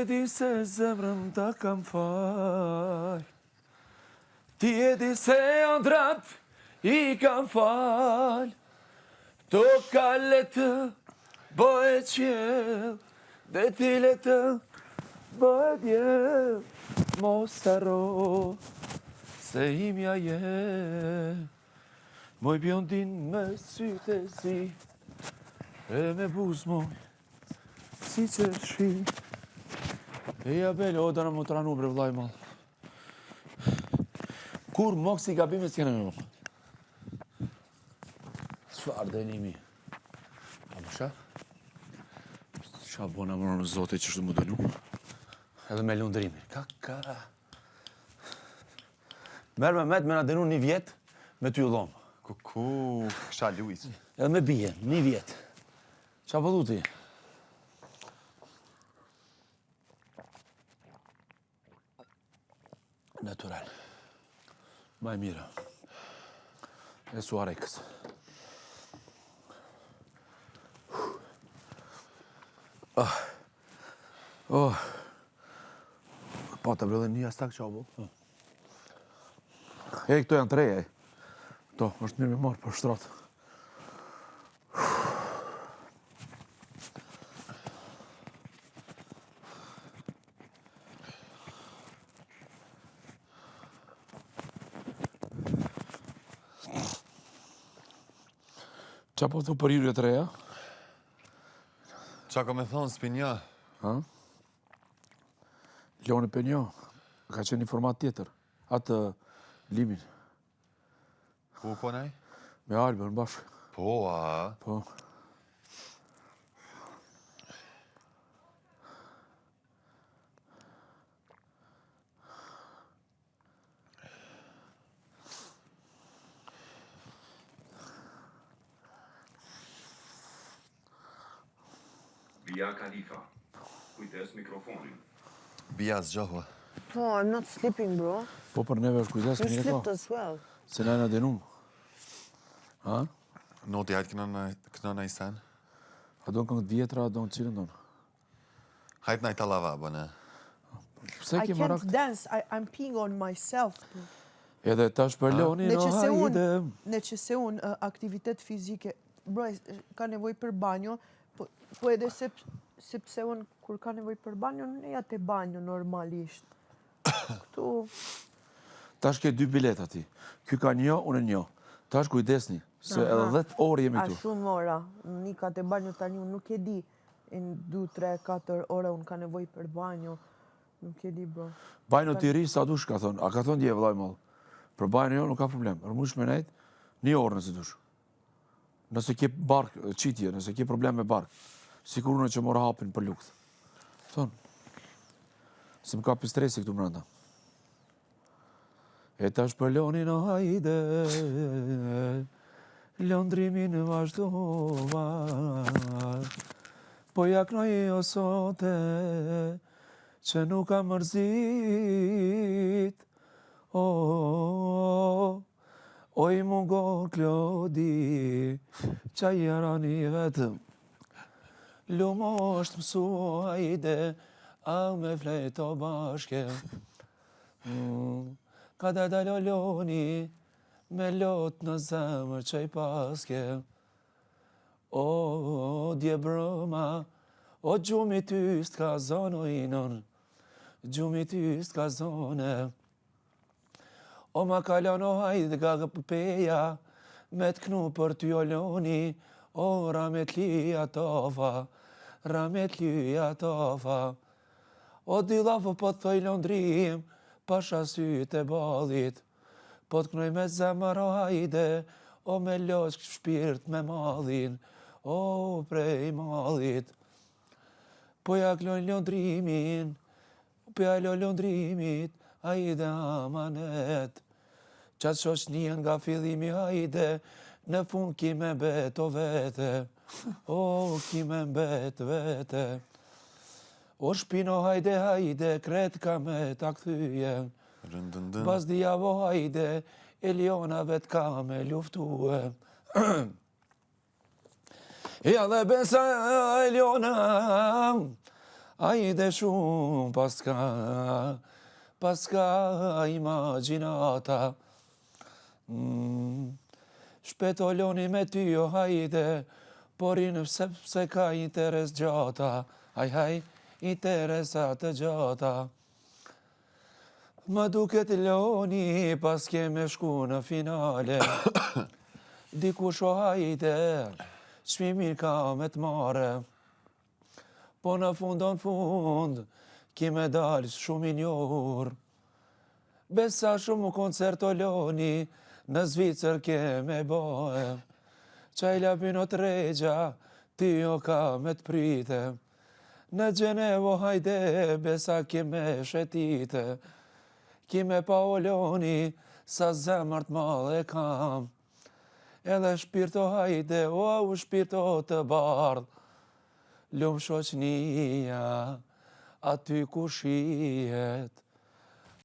e di se zemrën ta kam fal. Ti e di se ëndrat I kam fal. To kalle të bëhet qjell, dhe ti le të bëhet diell. Mos harro se imja je. Moj bjondin me sytë e zi, e me buzë moj, si që shi. E ja bele, o da në më tranu bre vlaj mal. Kur mok si gabime s'kene me më. Çfarë dënimi? A më shë? Qa bona më në zote që shtë më dënu? Edhe me lundërimi. Ka. Merë me met me na dënu 1 vjet me ty u dhomë. Kuku, kësha Luis. Edhe me bije, 1 vjet. Qa pëllu ti? Natural. Ma e mira. E suarekës. Po, të brëllë një astak qa bu. Këto janë 3, e. To, është mirë me marë për shtratë. Qa po thu për hyrje 3, Qa ka me thonë Spinja? Leone Penjo, ka qenë një format tjetër. Atë limin. Ku konaj? Me Albën bashkë. Po, a? Po. Bia Khalifa. Kujdes mikrofonin. Bia zgjohua. No, I'm not sleeping, bro. Po për neve është kujdes, You mire slept ka. as well. Se na denum. Ha? Noti, hajtë këna na i sen. A do në këngë djetra, a do në cilën donë. Hajtë na i talava, bëne. Pse I ke can't marak? dance. I'm peeing on myself. Bro. Edhe tash për Leoni, no hajde. Në që se unë aktivitet fizike, bro, ka nevoj për banjo, po edhe sepse unë kur ka nevoj për banjo, në ja te banjo normalisht. Këtu... Tash ke 2 bileta ti. Ky ka 1, unë 1. Tash kujdesni, se edhe 10 orë jemi A tu. shumë ora. Një ka te banjo tani, unë nuk e di. Në 2, 3, 4 ora unë ka nevoj për banjo. Nuk e di, bro. Bajno t'i ri sa dush ka thonë. A ka thonë dje vëllaj malë. Për bajno jo nuk ka problem. Rëmush me nejt, 1 orë nëse dush. Nëse ke bark, qitje, nëse ke problem me bark. Sikur në që mora hapin për lukt. Thonë. Se më kapi stresi këtu mranda. E tash për Leoni no hajde, lëndrimin vazhdova, po jaknoj o sote, që nuk ka mërzit. Oj mungo Klodi, qa jarani vetëm, lumo është mësu hajde, a me flejto bashke. Ka da dalo Leoni, me lot në zemër që I paske. O, dje brëma, o gjumi ty s'ka zono inon, gjumi ty s'ka zone. O ma kalano hajde ga gëpëpeja, me t'knu për ty o Leoni, o ramet lija tofa, ramet lija tofa. O dilafë po t'thoj lëndrim, pasha sytë e balit, po t'knoj me zemër o hajde, o me loqë shpirt me malin, o prej malit. Po ja klon lëndrimin, po ja lo lëndrimit, hajde amanet. Qatë shoqnien nga fillimi hajde, në fund ki me bet o vete, o ki me bet vete. O shpino hajde, hajde, kret ka me ta këthyje. Bas dijavo hajde, Elionave t'ka me luftue. Ja dhe besa Eliona, Hajde shumë paska imaginata. Shpetoloni me ty o hajde, porin sepse ka interes gjata. Haj, interesat të gjata. Më duket loni pas keme shku në finale. Dikush o hajde, çmimin ka me t'mare. Po në fund, ki me dalë shumë i njohur. Besa shumë koncert o loni, në Zvicër keme bohe. Qaj lapino të regja, ty o ka me t'prite. Në Gjenevo hajde, besa keme shetite. Kime pa o loni, sa zemër t'madhe kam. Edhe shpirto hajde, o shpirto të bardh. Lumë shoqnia, aty ku shihet.